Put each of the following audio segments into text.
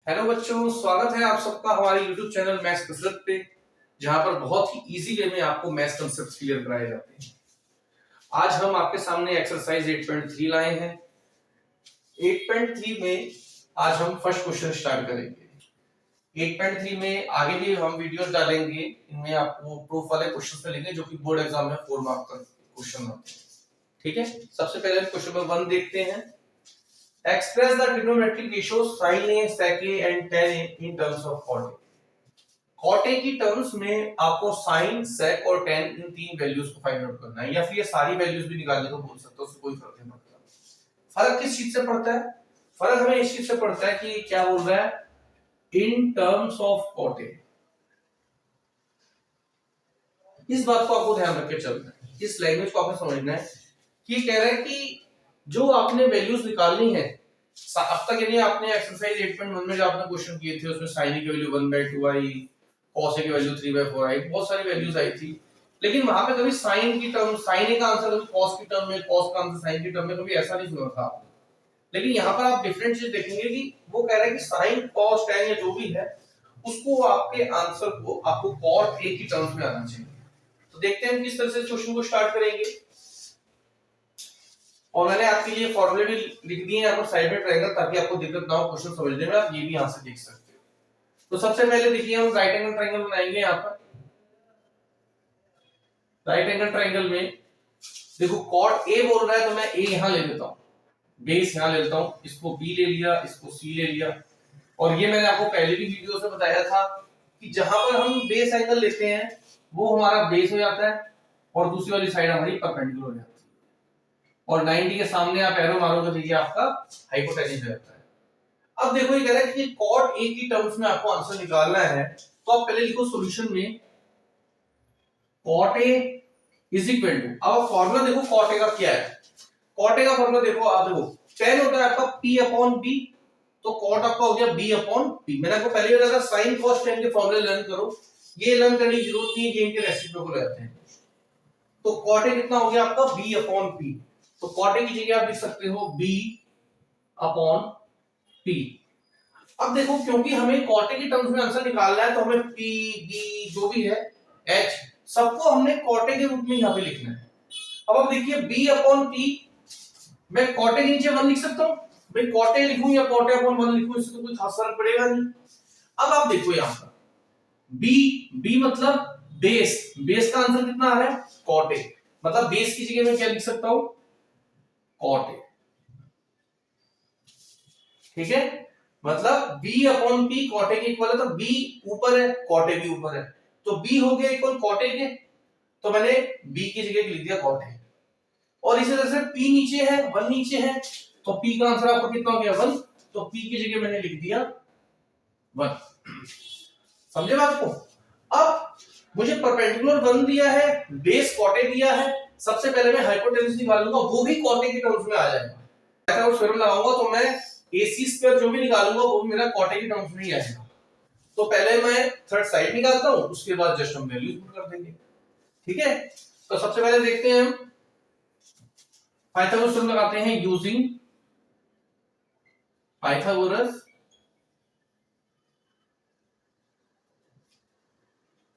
Hello बच्चों, स्वागत है आप सबका हमारे YouTube चैनल मैथ्स कसरत पे, जहां पर बहुत ही इजी वे में आपको मैथ्स कांसेप्ट्स क्लियर कराए जाते हैं। आज हम आपके सामने एक्सरसाइज 8.3 लाए हैं। 8.3 में आज हम फर्स्ट क्वेश्चन स्टार्ट करेंगे। 8.3 में आगे भी हम वीडियोस डालेंगे, इनमें आपको प्रूफ वाले क्वेश्चन मिलेंगे जो कि बोर्ड एग्जाम में 4 मार्क का क्वेश्चन होते हैं। ठीक है, सबसे पहले क्वेश्चन नंबर 1 देखते हैं। Express the trigonometric ratios sin A, sec A and tan A in terms of cot A. cot A की टर्म्स में आपको sin, sec और tan इन तीन वैल्यूज को फाइंड आउट करना है, या फिर ये सारी वैल्यूज भी निकालने को बोल सकते हो, उससे कोई फर्क नहीं पड़ता। फर्क किस चीज से पड़ता है? फर्क हमें इस चीज से पड़ता है कि क्या बोल रहा है, in terms of cot A। इस बात को आपको ध्यान रख के चलना है, इस लैंग्वेज को आपने समझना है कि कह रहा है कि जो आपने वैल्यूज निकालनी है अब तक, यानी आपने एक्सरसाइज 8.1 में जो आपने क्वेश्चन किए थे उसमें sin की वैल्यू 1/2 आई, cos की वैल्यू 3/4 आई, बहुत सारी वैल्यूज आई थी, लेकिन वहां पे कभी sin की टर्म, sin का आंसर कभी cos की टर्म में, cos का आंसर sin की टर्म में, कभी ऐसा नहीं सुना था आपने। लेकिन यहाँ पर आप डिफरेंट चीज देखेंगे कि वो कह रहा है कि sin, cos, tan या जो भी है उसको आपके आंसर को आपको cot A की टर्म्स में आना चाहिए। तो देखते हैं किस तरह से क्वेश्चन को स्टार्ट करेंगे। और मैंने आपके लिए फॉर्मूले भी लिख दिए हैं यहाँ पर साइड में ट्रायंगल, ताकि आपको दिक्कत ना हो क्वेश्चन समझने में, आप ये भी यहाँ से देख सकते हो। तो सबसे पहले देखिए हम राइट एंगल ट्रायंगल बनाएंगे। यहाँ पर राइट एंगल ट्रायंगल में देखो कॉट ए बोल रहा है, तो मैं ए यहाँ ले लेता हूँ, बेस यहाँ ले लेता हूँ, इसको बी ले लिया, इसको सी ले लिया। और ये मैंने आपको पहले भी वीडियो से बताया था कि जहां पर हम बेस एंगल लेते हैं वो हमारा बेस हो जाता है और दूसरी वाली साइड हमारी परपेंडिकुलर हो जाती है, और 90 के सामने आप एरो मारोगे तो ये आपका हाइपोटेन्यूज रहता है। अब देखो ये कह रहा है कि कॉट ए की टर्म्स में आपको आंसर निकालना है, तो आप पहले लिखो सॉल्यूशन में cot A is equal to, अब फॉर्मूला देखो कॉट ए का क्या है। कॉट ए का फॉर्मूला देखो, आप देखो tan होता है आपका p अपॉन b, तो कॉट आपका हो गया b अपॉन p। मैंने आपको पहले बताया था sin cos tan के फॉर्मूले लर्न करो, ये लर्न करने की जरूरत नहीं है, ये इनके रेसिप्रोकल रहते हैं। तो कॉट ए कितना हो गया आपका b अपॉन p, तो कॉट ए की जगह आप लिख सकते हो b अपॉन p। अब देखो क्योंकि हमें कॉट ए की टर्म्स में आंसर निकालना है, तो हमें p b जो भी है h सबको हमने कॉट ए के रूप में यहाँ पे लिखना है। अब आप देखिए b अपॉन p, मैं कॉट ए के नीचे 1 लिख सकता हूँ भाई, कॉट ए लिखूं या कॉट ए अपॉन 1 लिखूं, इससे तो कोई खास फर्क पड़ेगा नहीं। अब आप देखो यहाँ पर b मतलब बेस, बेस का आंसर कितना आ रहा है कॉट ए, मतलब बेस की जगह मैं क्या लिख सकता हूँ कॉट ए। ठीक है, मतलब b upon p cot A के इक्वल है, तो b ऊपर है कॉट ए भी ऊपर है, तो b हो गया इक्वल कॉट ए के, तो मैंने b की जगह लिख दिया कॉट ए। और इसी तरह से p नीचे है, 1 नीचे है, तो p का आंसर आपको कितना हो गया 1, तो p की जगह मैंने लिख दिया 1। समझे बात को? अब मुझे परपेंडिकुलर 1 दिया है, बेस कॉट ए दिया है, सबसे पहले मैं हाइपोटेन्यूज निकालूंगा, वो भी कॉट ए की टर्म्स में आ जाएगा। ऐसा और थ्योरम लगाऊंगा तो मैं AC स्क्वायर जो भी निकालूंगा वो भी मेरा कॉट ए की टर्म्स में ही आएगा। तो पहले मैं थर्ड साइड निकालता हूं, उसके बाद जस्ट हम वैल्यूज पुट कर देंगे। ठीक है, तो सबसे पहले देखते हैं हम पाइथागोरस थ्योरम लगाते हैं using Pythagoras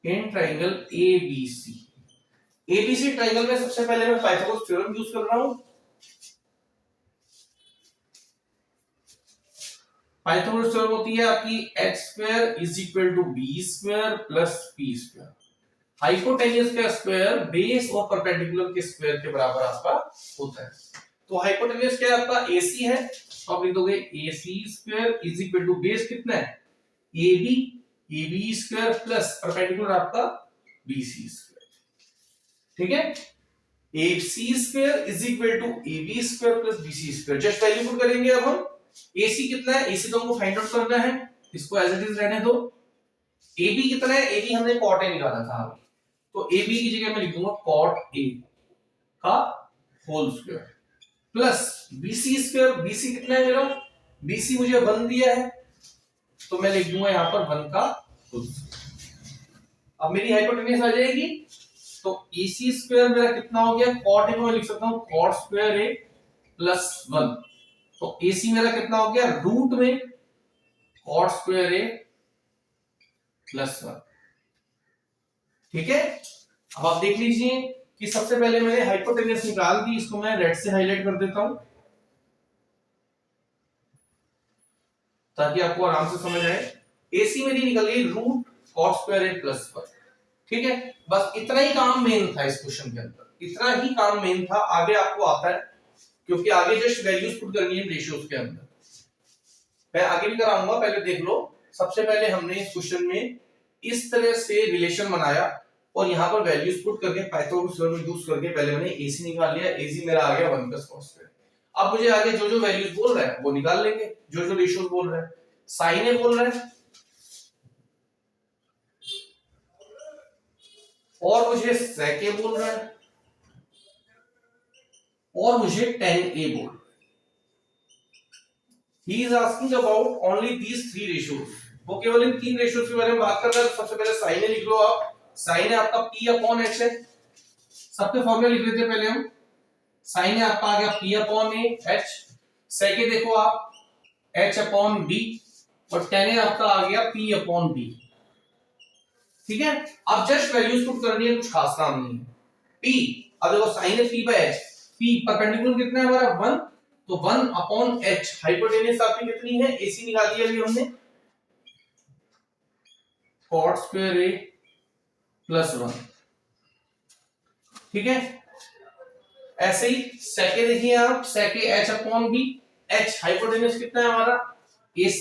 in triangle ABC। ABC triangle में सबसे पहले मैं पाइथागोरस थ्योरम यूज कर रहा हूं। पाइथागोरस थ्योरम होती है आपकी x square is equal to b square plus p square. Hypotenuse का स्क्वायर बेस और परपेंडिकुलर के स्क्वायर के बराबर आपका होता है। तो हाइपोटेन्यूज क्या है आपका AC है, तो आप लिख दोगे AC square is equal to base कितना है AB स्क्वायर प्लस परपेंडिकुलर आपका BC स्क्वायर। ठीक है, AC square is equal to AB square plus BC square. Just value put करेंगे अब हम। AC कितना है, AC तो हमको फाइंड आउट करना है, इसको एज इट इज रहने दो। AB कितना है, AB हमने कॉट ए निकाला था, तो AB की जगह मैं लिख दूंगा कॉट ए का whole square plus BC square. BC कितना है मेरा, BC मुझे 1 दिया है, तो मैं लिख दूंगा यहां पर 1 का होल स्क्वायर। अब मेरी हाइपोटेन्यूज आ जाएगी, तो AC स्क्वायर मेरा कितना हो गया, कॉट ए को मैं लिख सकता हूं कॉट स्क्वायर ए प्लस 1, तो AC मेरा कितना हो गया रूट में कॉट स्क्वायर ए प्लस 1। ठीक है, अब आप देख लीजिए कि सबसे पहले मैंने हाइपोटेन्यूस निकाल दी, इसको मैं रेड से हाईलाइट कर देता हूं ताकि आपको आराम से समझ आए। एसी मेरी निकल गई रूट कॉट स्क्वायर ए प्लस 1। ठीक है, बस इतना ही काम मेन था इस क्वेश्चन के अंदर, इतना ही काम मेन था। आगे आपको आता है क्योंकि आगे जस्ट वैल्यूज पुट करनी है रेशियोज के अंदर, मैं आगे भी कराऊंगा, पहले देख लो। सबसे पहले हमने इस क्वेश्चन में इस तरह से रिलेशन बनाया और यहां पर वैल्यूज पुट करके पाइथागोरस थ्योरम यूज करके पहले मैंने एसी निकाल लिया। एसी मेरा आ गया 1 + cos स्क्वायर। अब मुझे आगे जो जो वैल्यूज बोल रहा है वो निकाल लेंगे, जो जो रेशियोज बोल रहा है। साइन ए बोल रहा है और मुझे sec ए बोल रहा है और मुझे tan ए बोल रहा है। He is asking about only these 3 ratios। वो केवल इन 3 रेशियोज के बारे में बात कर रहा है। सबसे पहले साइन ए लिख लो आप। साइन ए आपका p/h है, सबके फॉर्मूले लिख लेते हैं पहले हम। साइन ए आपका आ गया p/h, sec ए देखो आप h/b और tan ए आपका आ गया p/b। ठीक है, अब जस्ट वैल्यूज पुट करनी है, कुछ खास काम नहीं है। p, अब देखो साइन ए p/h, p परपेंडिकुलर कितना है हमारा 1, तो 1/h। हाइपोटेन्यूस आपकी कितनी है, AC निकाली है अभी हमने, cot स्क्वायर a प्लस 1। ठीक है, ऐसे ही sec a देखिए आप, sec a h/b। h hypotenuse कितना है हमारा AC।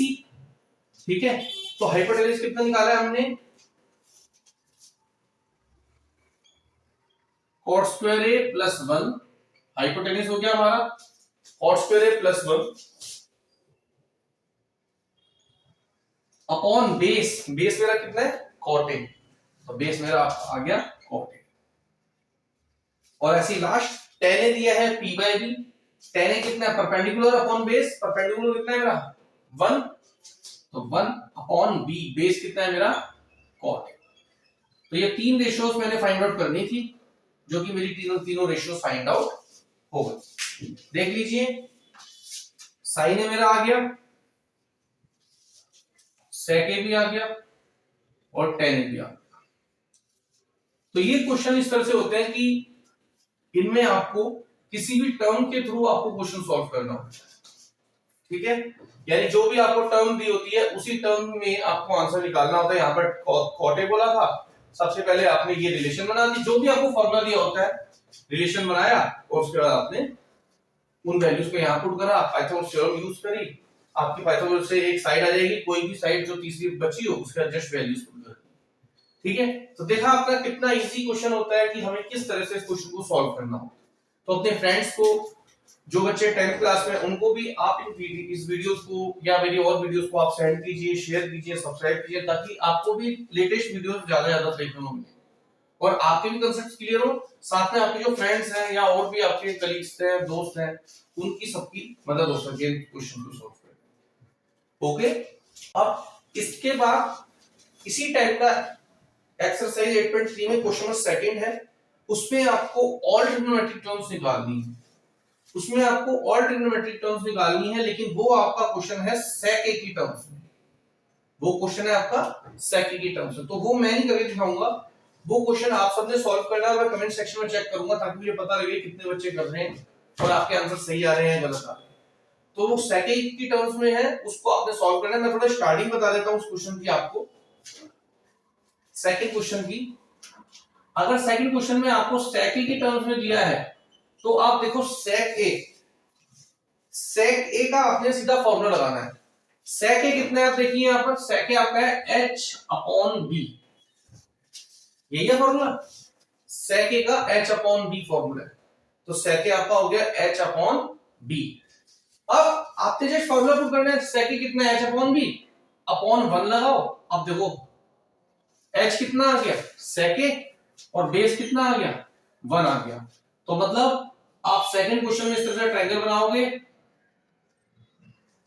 ठीक है, तो हाइपोटेन्यूस कितना निकाला है हमने, cot square a plus 1। Hypotenuse हो गया हमारा cot square a plus 1 upon base. Base मेरा कितना है cot a, तो बेस मेरा आ गया cot a। और ऐसे लास्ट tan a दिया है p/b। tan a कितना है परपेंडिकुलर अपॉन बेस, परपेंडिकुलर कितना है मेरा 1, तो 1/b। बेस कितना है मेरा cot a। तो ये 3 रेशियोज मैंने फाइंड आउट करनी थी, जो कि मेरी तीनों रेशियोज फाइंड आउट हो गए। देख लीजिए, साइन ए मेरा आ गया, sec ए भी आ गया और tan ए भी आ गया। तो ये क्वेश्चन इस तरह से होते हैं कि इनमें आपको किसी भी टर्म के थ्रू आपको क्वेश्चन सॉल्व करना होता है। ठीक है, यानी जो भी आपको टर्म दी होती है उसी टर्म में आपको आंसर निकालना होता है। यहाँ पर cot a बोला था, सबसे पहले आपने ये रिलेशन बना दी, जो भी आपको फॉर्मूला दिया होता है रिलेशन बनाया और उसके बाद आपने उन वैल्यूज को यहाँ पुट करा, पाइथागोरस थ्योरम यूज करी। आपकी पाइथागोरस से एक साइड आ जाएगी, कोई भी साइड जो तीसरी बची हो उसका जस्ट वैल्यूज पुट कर। ठीक है, तो देखा आपका कितना इजी क्वेश्चन होता है कि हमें किस तरह से इस क्वेश्चन को सॉल्व करना हो। तो अपने फ्रेंड्स को, जो बच्चे 10th क्लास में, उनको भी आप इस वीडियोस को या मेरी और वीडियोस को आप सेंड कीजिए, शेयर कीजिए, सब्सक्राइब कीजिए, ताकि आपको भी लेटेस्ट वीडियोस ज्यादा देखने को मिले और आपके भी कांसेप्ट्स क्लियर हो। साथ में आपके जो फ्रेंड्स हैं या और भी आपके कलीग्स हैं, दोस्त हैं, उनकी सबकी मदद हो सके क्वेश्चन को सॉल्व करने। ओके, अब इसके बाद इसी टाइप का एक्सरसाइज 8.3 में क्वेश्चन नंबर 2 है, उसमें आपको ऑल ट्रिग्नोमेट्रिक टर्म्स निकालनी है। उसमें आपको ऑल ट्रिग्नोमेट्रिक टर्म्स निकालनी है, लेकिन वो आपका क्वेश्चन है sec a की टर्म्स में। वो क्वेश्चन है आपका sec a की टर्म्स में, तो वो मैं नहीं करके दिखाऊंगा। वो क्वेश्चन आप सबने सॉल्व करना है, मैं कमेंट सेक्शन में चेक करूंगा ताकि मुझे पता लगे कितने बच्चे कर रहे हैं और आपके आंसर सही आ रहे हैं गलत आ रहे हैं। तो वो sec a की टर्म्स में है, उसको आपने सॉल्व करना है। मैं थोड़ा स्टार्टिंग बता देता हूं उस क्वेश्चन की आपको। सेकंड क्वेश्चन की, अगर सेकंड क्वेश्चन में आपको sec a की टर्म्स में दिया है तो आप देखो sec a का आपने सीधा फॉर्मूला लगाना है। sec a कितना है आप देखिए, यहां पर sec a आपका है h/b, यही है फॉर्मूला। sec a का h/b फॉर्मूला है, तो sec a आपका हो गया h/b। अब आपने जस्ट फॉर्मूला पुट करना है, sec a कितना है h/b अपॉन 1 लगाओ। अब देखो h कितना आ गया sec a और बेस कितना आ गया 1 आ गया। तो मतलब आप सेकंड क्वेश्चन में इस तरह से ट्रायंगल बनाओगे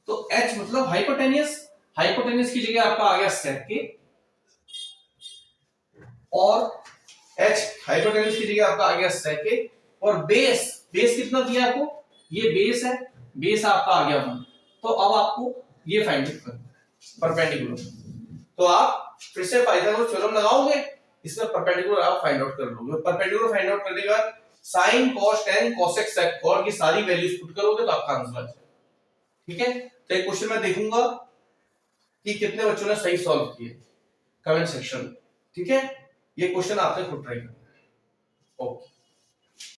तो h मतलब हाइपोटेन्यूस, हाइपोटेन्यूस की जगह आपका आ गया sec a और h हाइपोटेन्यूस की जगह आपका आ गया sec a और बेस, बेस कितना दिया आपको, ये बेस है, बेस आपका आ गया 1। तो अब आपको ये फाइंड आउट करना है। परपेंडिकुलर। तो आप फिर से पाइथागोरस थ्योरम लगाओगे, इसमें परपेंडिकुलर आप फाइंड आउट कर लोगे। परपेंडिकुलर फाइंड आउट करने के बाद sin cos tan cosec sec cot की सारी वैल्यूज पुट करोगे तो आपका आंसर आ जाएगा। ठीक है, तो एक क्वेश्चन मैं देखूंगा कि कितने बच्चों ने सही सॉल्व किए कमेंट सेक्शन में। ठीक है, ये क्वेश्चन आपने खुद ट्राई करना है। ओके।